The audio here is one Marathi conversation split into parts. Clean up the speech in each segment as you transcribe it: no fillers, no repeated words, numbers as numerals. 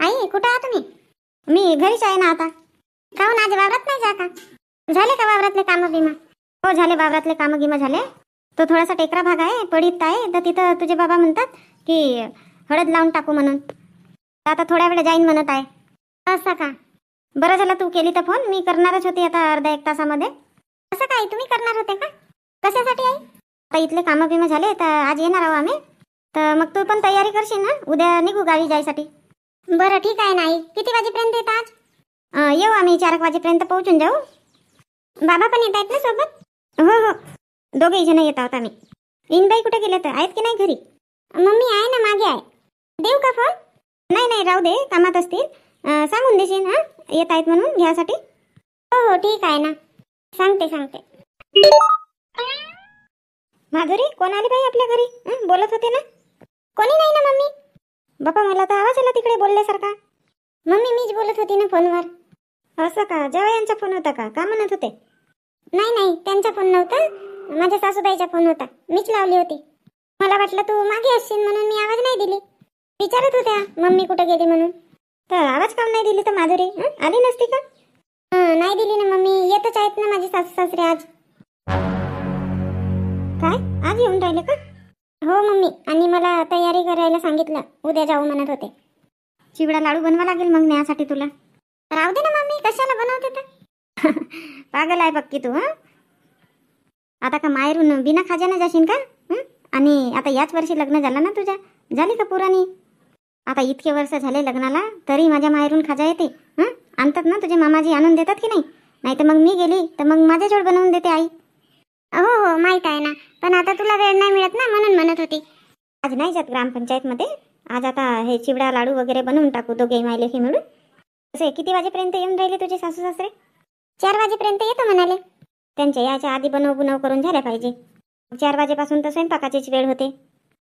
आई कुठं आहात तुम्ही? मी घरीच आहे ना आता. काहून आज वावरात नाही जा का? झाले का वावरातले कामं बिमा? हो झाले, वावरातले कामं गिमं झाले. तो थोडासा टेकरा भाग आहे, पडीत आहे, तर तिथं तुझे बाबा म्हणतात की हळद लावून टाकू म्हणून. आता थोड्या वेळ जाईन म्हणत आहे. असं का? बरं झालं तू केली तर फोन. मी करणारच होती आता अर्ध्या एक तासामध्ये. असं काय तुम्ही करणार होते का? कशासाठी आई? आता इथले कामं बिमं झाले तर आज येणार आहो आम्ही. तर मग तू पण तयारी करशील ना, उद्या निघू गावी जायसाठी. बरं ठीक आहे ना आई. किती वाजेपर्यंत येत आज? येऊ आम्ही 4 वाजेपर्यंत पोहोचून जाऊ. बाबा पण येत आहेत ना सोबत? हो हो, दोघेही जण येत आहोत आम्ही. इनबाई कुठे गेले तर आहेत की नाही घरी? मम्मी आहे ना, मागे आहे. देऊ का फोन? नाही नाही राहू दे, कामात असतील. सांगून देशील हा येत आहेत म्हणून घ्यासाठी. हो हो ठीक आहे ना, सांगते. माधुरी कोण आली बाई आपल्या घरी? बोलत होते ना? कोणी नाही ना मम्मी. बापा मला तर आवाज आला तिकडे बोलल्यासारखा. मम्मी मीच बोलत होती ना फोनवर. असं का? जावयांचा फोन होता का? का म्हणत होते? नाही त्यांचा फोन नव्हता, माझ्या सासूबाईचा फोन होता. मीच लावली होती. मला वाटलं तू मागे असशील म्हणून मी आवाज नाही दिली. विचारत होत्या मम्मी कुठे गेली म्हणून. तर आवाज काम नाही दिली तर माधुरी आली नसती का? नाही दिली ना मम्मी. येतच आहेत ना माझे सासू सासरे आज. काय आज येऊन राहिले का? हो मम्मी, आणि मला तयारी करायला सांगितलं. उद्या जाऊ म्हणत होते. चिवडा लाडू बनवा लागेल मग न्यासाठी तुला. राहू दे ना मम्मी, कशाला बनवते तर. पागल आहे पक्की तू. आता का माहेरून बिना खाज्याने जाशील का? आणि आता याच वर्षी लग्न झालं ना तुझ्या, झाली का पुराणी? आता इतके वर्ष झाले लग्नाला तरी माझ्या माहेरून खाजा येते. आणतात ना तुझे मामाजी, आणून देतात की नाही? नाही तर मग मी गेली तर मग माझ्याजवळ बनवून देते आई. हो माहित आहे ना, पण आता तुला वेळ नाही मिळत ना म्हणून म्हणत होती. आज नाही जात ग्रामपंचायत मध्ये. आज आता हे चिवडा लाडू वगैरे बनवून टाकू दोघे मायलेकी मिळून. असे किती वाजेपर्यंत येऊन राहिले तुझे सासू सासरे? 4 वाजेपर्यंत येतो म्हणाले. त्यांच्या याच्या आधी बनव करून झाल्या पाहिजे. 4 वाजेपासून तर स्वयंपाकाचीच वेळ होते.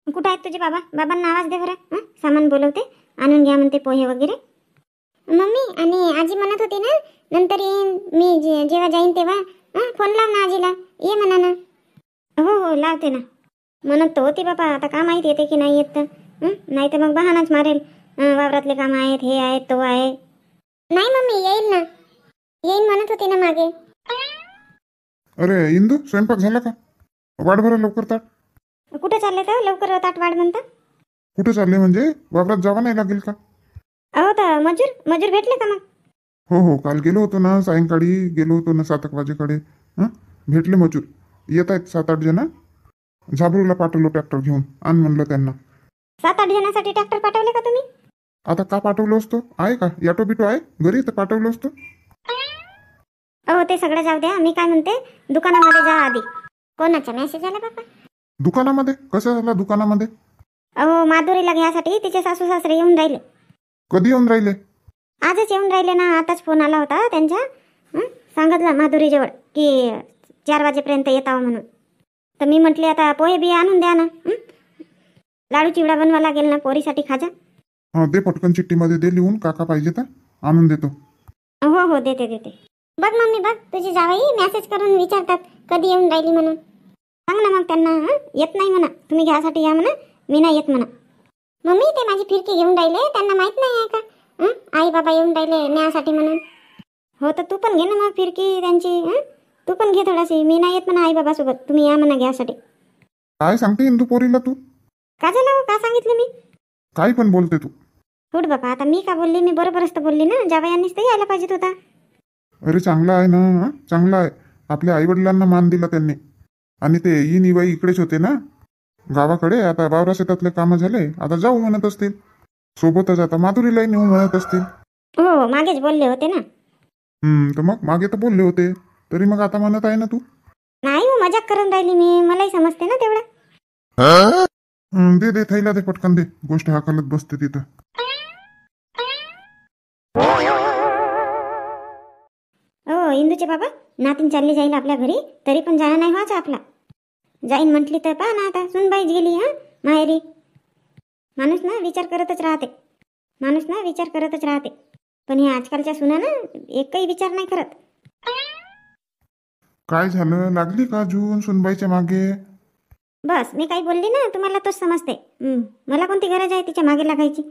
कुठं आहेत तुझे बाबा? बाबांना आवाज दे बरं. सामान बोलवते, आणून घ्या म्हणते पोहे वगैरे. मम्मी आणि आजी म्हणत होती ना नंतर येईन मी, जेव्हा जाईन तेव्हा. फोन लाव ना आजीला, ये म्हणा ना. हो लावते ना. म्हणत तर होती बाबा, आता का माहिती येते की नाही येत तर. नाही तर मग बहानाच मारेल. वावरातले काम आहेत, हे आहेत, तो आहे. नाही मम्मी येईल ना, येईन म्हणत होती ना मागे. अरे इंदू, स्वयंपाक झाला का? वाढ बरं लवकर ताट. कुठे चालले तर लवकर ताट वाढ म्हणता? कुठे चालले म्हणजे वावरात जावा नाही लागेल का? अहो तर मजूर भेटले का मग? हो काल गेलो होतो ना, सायंकाळी गेलो होतो ना 7 वाजेकडे. भेटले मजूर. येत आहेत 7-8 जण. झाबरूला पाठवलो ट्रॅक्टर घेऊन, आण म्हणलं त्यांना. 7-8 जणांसाठी ट्रॅक्टर पाठवले का तुम्ही? आता का पाठवलं असतो? आहे का याटो बिटो आहे घरी तर पाठवलं असतो. अहो ते सगळं जाऊ द्या. मी काय म्हणते, दुकानामध्ये जा आधी. कोणाचा मेसेज आला बाबा? दुकानामध्ये? कसं झालं दुकानामध्ये? अहो माधुरीला घ्यासाठी तिचे सासू सासरे येऊन राहिले. कधी येऊन राहिले? आजच येऊन राहिले ना. आताच फोन आला होता त्यांच्या. सांगितलं माधुरीजवळ की 4 वाजेपर्यंत येतावं म्हणून. तर मी म्हटले आता पोहे बी आणून द्या ना. लाडू चिवडा बनवा लागेल ना पोरीसाठी खाजा. दे पटकन चिठ्ठीमध्ये दे लिहून, काका पाहिजे तर आणून देतो. हो देते. बघ मम्मी बघ, तुझी जावई मेसेज करून विचारतात कधी येऊन राहिली म्हणून. सांग ना मग त्यांना. येत नाही म्हणा, तुम्ही घ्यासाठी या म्हणा, मी नाही येत म्हणा. मम्मी ते माझी फिरकी घेऊन राहिले, त्यांना माहित नाही आहे का आई बाबा येऊन राहिले न्यासाठी म्हणून. हो तर तू पण घे ना मग फिरकी त्यांची. तू पण घे थोडीशी. मी नाही येत म्हणा आई बाबा सोबत, तुम्ही या म्हणा घ्यासाठी. काय सांगते इंदू पोरीला तू? का झालं? का सांगितलं मी? काही पण बोलते तू. उठ बाबा, आता मी का बोलली? मी बरोबरच तर बोलली ना. जावयांनीच तर यायला पाहिजेत होता. अरे चांगला आहे ना, चांगला आहे. आपल्या आईवडिलांना मान दिला त्यांनी. आणि ते ही निवाई इकडेच होते ना गावाकडे. आता वावरा शेतातले कामं झाले, आता जाऊ म्हणत असतील सोबतच. आता माधुरीलाही नेऊ म्हणत असतील. हो मागेच बोलले होते ना. तर मग मागे तर बोलले होते, तरी मग आता म्हणत आहे ना तू? नाही हो, मजाक करून राहिली मी. मलाही समजते ना तेवढं. दे थैला दे पटकन दे. गोष्ट हाकलत बसते तिथं. हो इंदूचे बाबा, नातीन चालली जाईल आपल्या घरी, तरी पण जाणं नाही व्हायचं आपला. जाईन म्हटली तर पहा ना, आता सुनबाईच गेली माहेरी. माणूस ना विचार करतच राहते. पण हे आजकालच्या सुना ना एकही विचार नाही करत. काय झालं? लागली का जून सुनबाईच्या मागे? बस मी काही बोलली ना तुम्हाला तोच समजते. मला कोणती गरज आहे तिच्या मागे लागायची?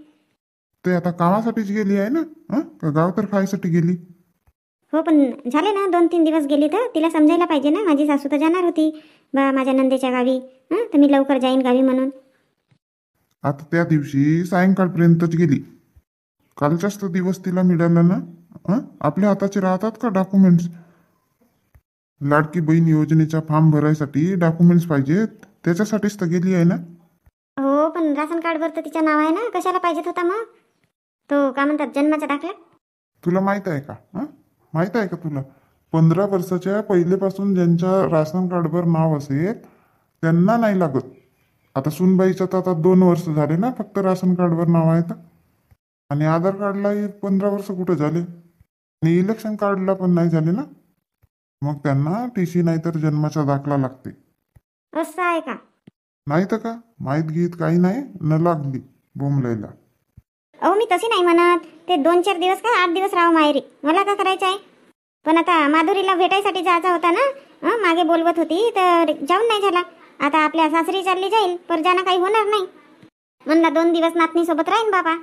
ते आता कामासाठीच गेली आहे ना? का गाव तर खायसाठी गेली? हो पण झाले ना 2-3 दिवस गेली तर तिला समजायला पाहिजे ना. माझी सासू तर जाणार होती बा माझ्या नंदेच्या गावी. तर मी लवकर जाईन गावी म्हणून. आता त्या दिवशी सायंकाळपर्यंतच गेली. कालचाच तर दिवस तिला मिळाला ना. आपल्या हाताचे राहतात का डॉक्युमेंट्स? लाडकी बहीण योजनेचा फॉर्म भरायसाठी डॉक्युमेंट्स पाहिजेत, त्याच्यासाठीच तर गेली आहे ना. हो पण राशन कार्डवर तर तिचं नाव आहे ना. कशाला पाहिजेत होता मग तो का म्हणतात जन्माचा दाखला? तुला माहित आहे का? माहित आहे का तुला? 15 वर्षाच्या पहिलेपासून ज्यांच्या राशन कार्डवर नाव असेल त्यांना नाही लागत. आता सुनबाईचं तर आता 2 वर्ष झाले ना फक्त राशन कार्डवर नाव आहे तर. आणि आधार कार्डलाही 15 वर्ष कुठे झाले. आणि इलेक्शन कार्डला पण नाही झाले ना. मग त्यांना टीसी नाही तर जन्माचा दाखला लागते. असं आहे का? नाही तर का? माहीत गीत काही नाही न लागली बोंबलायला. अहो मी तशी नाही म्हणत. ते 2-4 दिवस का 8 दिवस राहू माहेरी, मला का करायचं आहे. पण आता माधुरीला भेटायसाठी जायचा होता ना. मागे बोलवत होती तर जाऊन नाही झाला. आता आपल्या सासरी चालली जाईल पर जाणं काही होणार नाही. म्हणला 2 दिवस नातनी सोबत राहीन बाबा.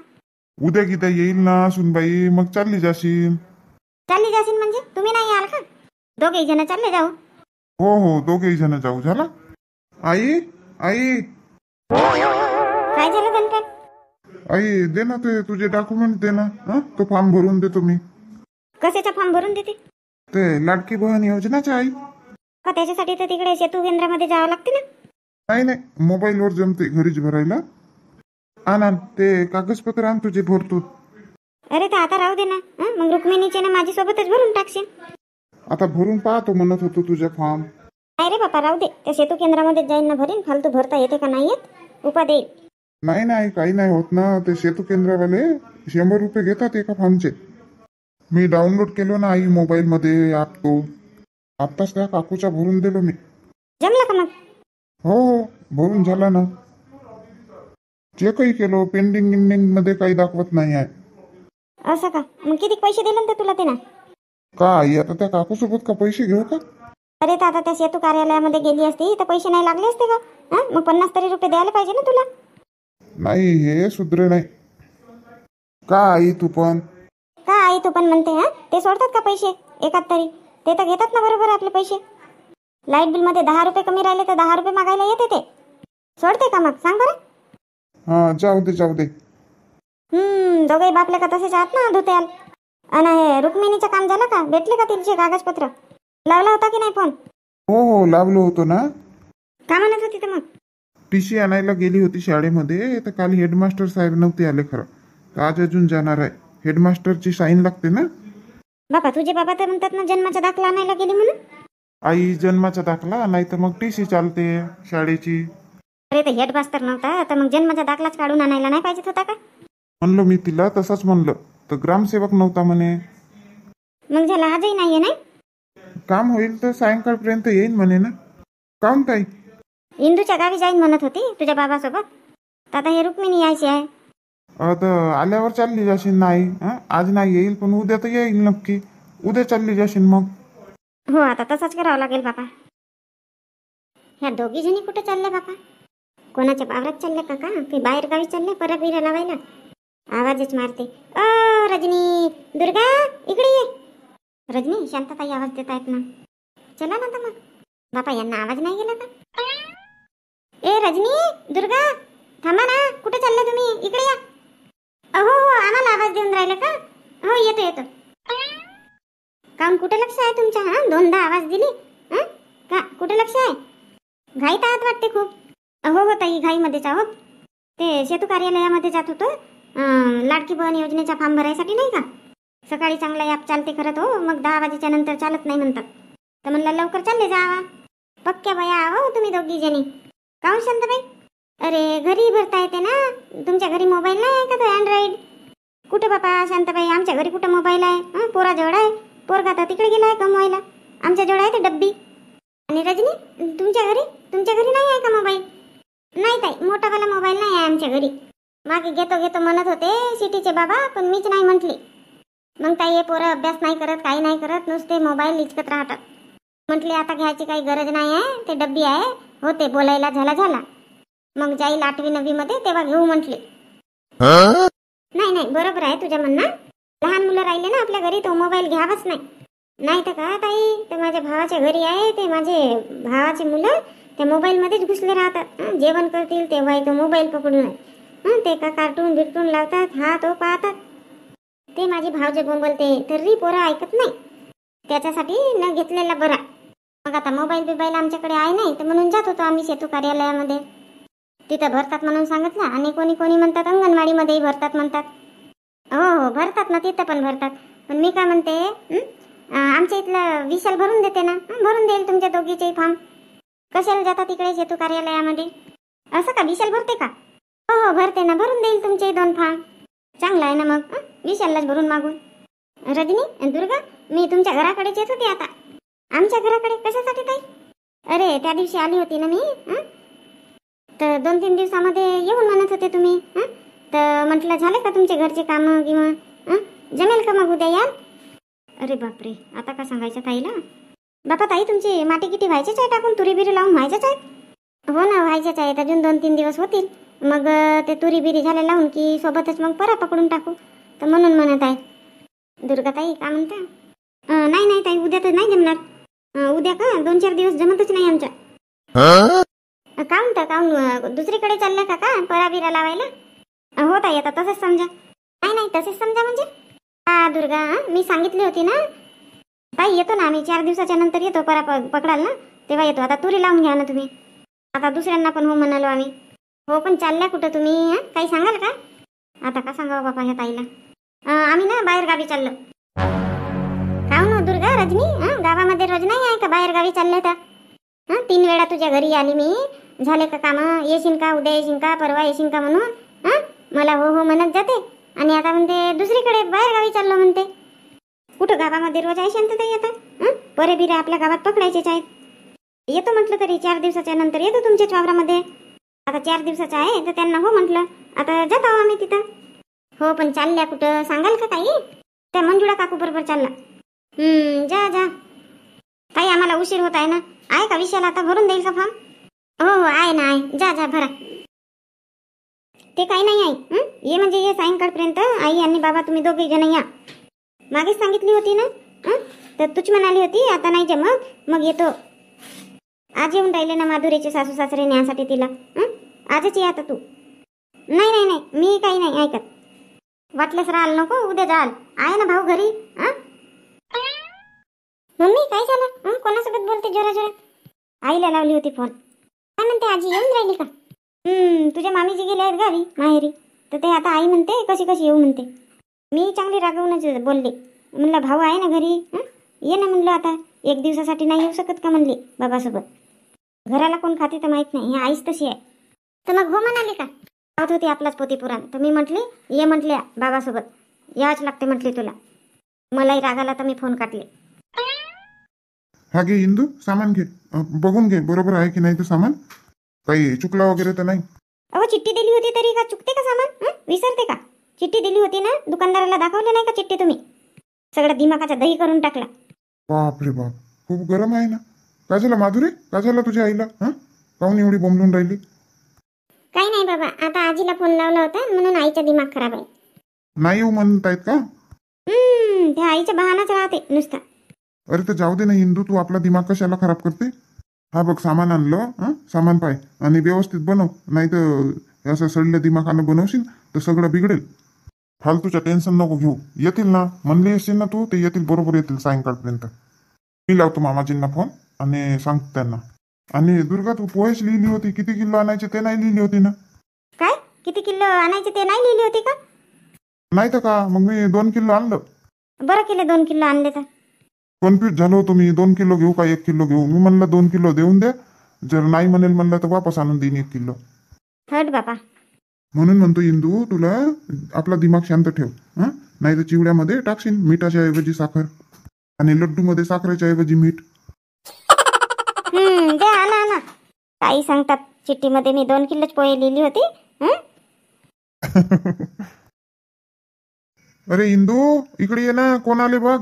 उद्या गीता येईल ना सुनबाई, मग चालली जाशील. चालली जाशील म्हणजे तुम्ही नाही याल का? दोघेही जण चालले जाऊ. हो हो दोघेही जण जाऊ. झाला? आई आई काय झालं गणपत? आई दे ना ते तुझे डॉक्युमेंट दे ना. तो फॉर्म भरून देतो मी. कशाचा फॉर्म भरून देते? ते लाडकी बहीण योजनाचे आई. का त्याच्यासाठी तर तिकडे सेतू केंद्रामध्ये जावं लागते ना. नाही नाही मोबाईलवर जमते घरीच भरायला. आण ते कागदपत्र आण तुझे भरतो. अरे तर आता राहू दे ना. मग रुक्मिणीचे ना माझी सोबतच भरून टाकशील. आता भरून पाहतो म्हणत होतो तुझ्या फॉर्म. नाही रे बापा राहू दे. त्या सेतू केंद्रामध्ये जाईन ना भरीन. फालतू भरता येते का नाही येत उपा देईल. नाही नाही काही नाही होत ना. ते सेतू केंद्रावाले 100 रुपये घेतात एका फॉर्मचे. मी डाउनलोड केलो ना आई मोबाईलमध्ये ॲप तो. आत्ताच त्या काकूचा भरून दिलो मी. जमला का मग? हो हो भरून झाला ना. चेकही केलो. पेंडिंग गिंडिंग मध्ये काही दाखवत नाही आहे. असं का? मग किती पैसे दिले ना तुला ते ना? का आई आता त्या काकूसोबत का पैसे घेऊ का? अरे तर आता त्या सेतू कार्यालयामध्ये गेली असती तर पैसे नाही लागले असते का? मग 50 तरी रुपये द्यायला पाहिजे ना तुला. नाही हे सुधरे नाही का आई तू पण? का आई तू पण म्हणते? ते सोडतात का पैसे एकात तरी? ते तर घेतात ना बरोबर आपले पैसे. लाईट बिल मध्ये 10 रुपये कमी राहिले तर 10 रुपये मागायला येते ते. सोडते का मग सांग बरं? हा जाऊ दे जाऊ दे. दोघे बापले का तसेच आहात ना धुत्याल. आणि हे रुक्मिणीचं काम झालं का? भेटले का तिचे कागदपत्र? लावला होता की नाही फोन? हो हो लावलो होतो ना. का म्हणत होती तर मग? टीसी आणायला गेली होती शाळेमध्ये तर काल हेडमास्टर साहेब नव्हते आले खरं. तर आज अजून जाणार आहे. हेडमास्टरची साईन लागते ना. बाबा तुझे बाबा तर म्हणतात ना जन्माचा दाखला आणायला गेली म्हणून. आई जन्माचा दाखला नाही तर मग टीसी चालते शाळेची. अरे तर हेडमास्टर नव्हता तर मग जन्माचा दाखलाच काढून आणायला नाही पाहिजेत होता का? म्हणलो मी तिला तसंच म्हणलं तर ग्रामसेवक नव्हता म्हणे. मग झाला आजही नाहीये नाही. काम होईल तर सायंकाळपर्यंत येईन म्हणे ना. काऊन ताई? इंदूच्या गावी जाईन म्हणत होती तुझ्या बाबासोबत. तर आता हे रुक्मिणी यायची आहे. आता आल्यावर चालली जाशील. नाही आज नाही येईल पण उद्या तर येईल नक्की. उद्या चालली जाशील मग. हो आता तसंच करावं लागेल बाबा. ह्या दोघी जणी कुठे चालल्या बाबा? कोणाच्या बावरात चालले का ते बाहेर गावी चालले परत बिरा लावायला? आवाजच मारते. रजनी दुर्गा इकडे ये. रजनी शांतताई आवाज देत आहेत ना. चला ना तर मग. बापा यांना आवाज नाही गेला का? ए रजनी दुर्गा थांबा ना. कुठे चालले तुम्ही? इकडे या. हो हो आम्हाला आवाज देऊन राहिले का? हो येतो येतो. काम कुठे लक्ष आहे तुमच्या? दोनदा आवाज दिली का? कुठे लक्ष आहे? घाईत आहात वाटते खूप. हो हो ताई घाईमध्येच आहोत. ते सेतू कार्यालयामध्ये जात होतो लाडकी बहीण योजनेचा फॉर्म भरायसाठी नाही का. सकाळी चांगला ॲप चालते खरं हो. मग 10 वाजेच्या नंतर चालत नाही म्हणतात. तर म्हणलं लवकर चालले जावा. पक्क्या बाया हो तुम्ही दोघी जणी. काहून शांताबाई? अरे घरी भरता येते ना. तुमच्या घरी मोबाईल नाही आहे का तो अँड्रॉइड? कुठं बापा शांताबाई आमच्या घरी कुठं मोबाईल आहे? पोराजवळ आहे. पोरगा तर तिकडे गेला आहे कमवायला. आमच्याजवळ आहे ते डब्बी. आणि रजनी तुमच्या घरी नाही आहे का मोबाईल? नाही ताई मोठावाला मोबाईल नाही आहे आमच्या घरी. मागे घेतो म्हणत होते सिटीचे बाबा पण मीच नाही म्हटली. मग ताई हे पोरं अभ्यास नाही करत काही नाही करत नुसते मोबाईल इचकत राहतात. म्हटले आता घ्यायची काही गरज नाही आहे. ते डब्बी आहे होते बोलायला झाला. मग जाईल 8वी 9वी मध्ये तेव्हा घेऊ म्हटले. नाही नाही, बरोबर आहे तुझ्या म्हणणं. लहान मुलं राहिले ना आपल्या घरी, तो मोबाईल घ्यावाच नाही. नाही तर का ताई, ते माझ्या भावाच्या घरी आहे, ते माझे भावाचे मुलं त्या मोबाईलमध्येच घुसले राहतात. जेवण करतील तेव्हा तो मोबाईल पकडून ते का कार्टून बिरटून लावतात, हा तो पाहतात. ते माझी भावजे बोंबलते तरी पोरं ऐकत नाही. त्याच्यासाठी न घेतलेला बरा. मग आता मोबाईल बिबाईल आमच्याकडे आहे नाही, तर म्हणून जात होतो आम्ही सेतू कार्यालयामध्ये. तिथं भरतात म्हणून सांगितलं, आणि कोणी कोणी म्हणतात अंगणवाडीमध्येही भरतात म्हणतात. हो हो, भरतात ना, तिथं पण भरतात. पण मी काय म्हणते, आमच्या इथलं विशाल भरून देते ना, भरून देईल तुमच्या दोघीचेही फॉर्म. कशाला जाता तिकडे सेतू कार्यालयामध्ये? असं का, विशाल भरते का? हो हो, भरते ना, भरून देईल तुमचे 2 फॉर्म. चांगलं आहे ना मग, विशाललाच भरून मागून. रजनी, दुर्गा, मी तुमच्या घराकडेच येत होते आता. आमच्या घराकडे कशासाठी ताई? अरे त्या दिवशी आली होती ना मी, तर 2-3 दिवसामध्ये येऊन म्हणत होते तुम्ही. तर म्हटलं झाले का तुमचे घरचे कामं किंवा जमेल का मग उद्या याल? अरे बापरे, आता का सांगायचं ताईला? बापा ताई, तुमची माटी किती व्हायचीच आहे, टाकून तुरी बिरी लावून व्हायच्याच आहेत. हो ना, व्हायच्याच आहेत. अजून 2-3 दिवस होतील. मग ते तुरी बिरी झाले लावून की सोबतच मग परा पकडून टाकू. तर म्हणून म्हणत आहे. दुर्गा ताई का म्हणता? नाही नाही ताई, उद्या तर नाही जमणार. उद्या का 2-4 दिवस जमतच नाही आमच्या. काऊन दुसरीकडे चालल्या का पराबिरा लावायला? हो ताई, आता तसंच समजा. नाही नाही, तसेच समजा म्हणजे. हा दुर्गा, मी सांगितली होती ना ताई, येतो ना आम्ही 4 दिवसाच्या नंतर येतो. परा पकडाल ना तेव्हा येतो. आता तुरी लावून घ्या ना तुम्ही. आता दुसऱ्यांना पण हो म्हणालो आम्ही. हो, पण चालल्या कुठं तुम्ही? काही सांगाल का? आता का सांगावं बापा ह्या ताईला. आम्ही ना बाहेर गावी चाललो. काऊन हो दुर्गा, रजनी, गावामध्ये रोज नाही आहे का बाहेर गावी चालले तर? 3 वेळा तुझ्या घरी आली मी. झाले का कामं? येशील का, उद्या येशील का, परवा येशील का म्हणून मला हो हो म्हणत जाते. आणि आता म्हणते दुसरीकडे बाहेर गावी चाललो म्हणते. कुठं गावामध्ये रोज आहे शांतताई आता? परे बिरे आपल्या गावात पकडायचेच आहेत. येतो म्हटलं तरी 4 दिवसाच्या नंतर येतो तुमच्याच वावरामध्ये. आता 4 दिवसाचा आहे तर त्यांना हो म्हटलं. आता जात आहो आम्ही तिथं. हो, पण चालल्या कुठं सांगाल का ताई? त्या मंजुळा काकू बरोबर चालला. जा जा ताई, आम्हाला उशीर होत आहे ना. आहे का विशाल आता भरून देईल का फॉर्म? हो हो, आहे ना, आहे. जा जा भरा. ते काही नाही आहे. ये म्हणजे ये सायंकाळपर्यंत. आई आणि बाबा तुम्ही दोघे जण या. मागेच सांगितली होती ना, तर तुझी म्हणाली होती आता नाही जमत, मग येतो. आज येऊन राहिले ना माधुरीचे सासू सासरे न्यासाठी तिला. आजच ये आता तू. नाही नाही नाही, मी काही नाही ऐकत. वाटल्यास राहाल नको, उद्या जाल. आहे ना भाऊ घरी? मम्मी काय झालं? कोणासोबत बोलते जोरा जोरा? आईला लावली होती फोन. काय म्हणते, आजी येऊन राहिली का? तुझ्या मामीजी गेले आहेत गावी माहेरी. तर ते आता आई म्हणते कशी कशी येऊ म्हणते. मी चांगली रागवूनच बोलले. म्हणलं भाऊ आहे ना घरी, ये ना म्हणलं. आता 1 दिवसासाठी नाही येऊ शकत का म्हणले बाबासोबत? घराला कोण खाते तर माहित नाही, ही आईच तशी आहे. तर मग हो म्हणाली का? आवत होती आपलाच पोती पुराण. तर मी म्हटले ये म्हटले बाबासोबत. यावंच लागते म्हटले तुला. मलाही रागाला तर मी फोन काढले. हा घे इंदू, सामान घे. बघून घे बरोबर आहे की नाही ते सामान. काही चुकला वगैरे तर नाही? अहो, चिठ्ठी दिली होती तरी का चुकते का सामान? विसरते का? चिठ्ठी दिली होती ना, दुकानदाराला दाखवले नाही का चिठ्ठी तुम्ही? सगळं दिमागाचा दही करून टाकला. बापरे बाप, खूप गरम आहे ना. काय झालं माधुरी, काय झालं तुझ्या आईला? काऊन एवढी बोंबलून राहिली? काही नाही बाबा, आता आजीला फोन लावला होता म्हणून आईचा दिमाग खराब आहे. नाही येऊ म्हणत आहेत का? त्या आईच्या बहानाच राहते नुसता. अरे तर जाऊ दे ना इंदू, तू आपला दिमाग कशाला खराब करते? हा बघ, सामान आणलं, सामान पाय आणि व्यवस्थित बनव. नाही तर असं सडल्या दिमागानं बनवशील तर सगळं बिघडेल. फालतूच्या टेन्शन नको घेऊ. येतील ना, म्हणली असशील ना तू, ते येतील, बरोबर येतील सायंकाळपर्यंत. मी लावतो मामाजींना फोन आणि सांगतो त्यांना. आणि दुर्गा, तू पोहेच लिहिली होती, किती किलो आणायचे ते नाही लिहिली होती ना? काय किती किलो आणायचे ते नाही लिहिली होती का? नाही तर का, मग मी 2 किलो आणलं. बरं केलं 2 किलो आणले तर. कन्फ्यूज झालो होतो मी, 2 किलो घेऊ का 1 किलो घेऊ. मी म्हणलं 2 किलो देऊन द्या, जर नाही म्हणेल म्हणलं तर वापस आणून देईन 1 किलो. हट बापा. म्हणून म्हणतो इंदू, तुला आपला दिमाग शांत ठेव. नाही तर चिवड्यामध्ये टाकशील मिठाच्या ऐवजी साखर आणि लड्डूमध्ये साखरेच्या ऐवजी मीठ. द्या आणा आणा. काही सांगतात चिठ्ठीमध्ये मी 2 किलोच पोहे लिहिली होती. अरे इंदू, इकडे ये ना. कोण आले बघ.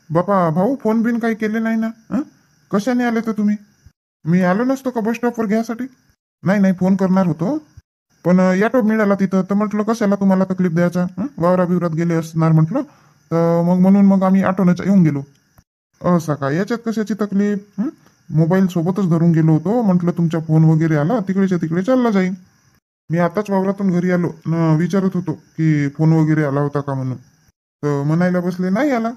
बापा भाऊ, फोन बिन काही केले नाही ना? कशाने आले तर तुम्ही? मी आलो नसतो का बस स्टॉपवर घ्यासाठी? नाही नाही, फोन करणार होतो. पण ॲटो मिळाला तिथं, तर म्हटलं कशाला तुम्हाला तकलीफ द्यायचा, वावरा बिवरात गेले असणार म्हटलं, तर मग म्हणून मग आम्ही ऑटोनं येऊन गेलो. असं का, याच्यात कशाची तकलीफ? मोबाईल सोबतच धरून गेलो होतो, म्हटलं तुमचा फोन वगैरे आला तिकडेच्या तिकडे चालला जाईन. मी आताच वावरातून घरी आलो न विचारत होतो की फोन वगैरे आला होता का म्हणून, तर म्हणायला बसले नाही आला.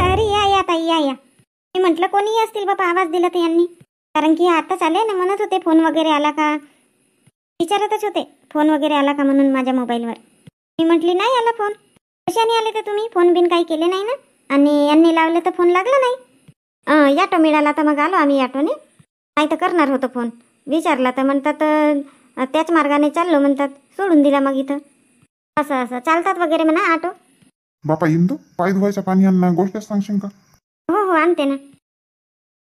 अरे या ताई या. मी म्हटलं कोणीही असतील बाबा, आवाज दिला तर यांनी, कारण की आताच आले ना, म्हणत होते फोन वगैरे आला का, विचारतच होते फोन वगैरे आला का म्हणून माझ्या मोबाईलवर. मी म्हटली नाही आला फोन. कशाने आले तर तुम्ही, फोन बिन काही केले नाही ना, आणि यांनी लावले तर फोन लागला नाही. ॲटो मिळाला तर मग आलो आम्ही ॲटोने, नाही तर करणार होतो फोन. विचारला तर म्हणतात त्याच मार्गाने चाललो म्हणतात, सोडून दिला मग इथं. असं चालतात वगैरे म्हणा ऑटो. बापा इंदू, पाय धुवायचा पाणी आण ना, गोष्ट सांगशील का? हो आणते ना.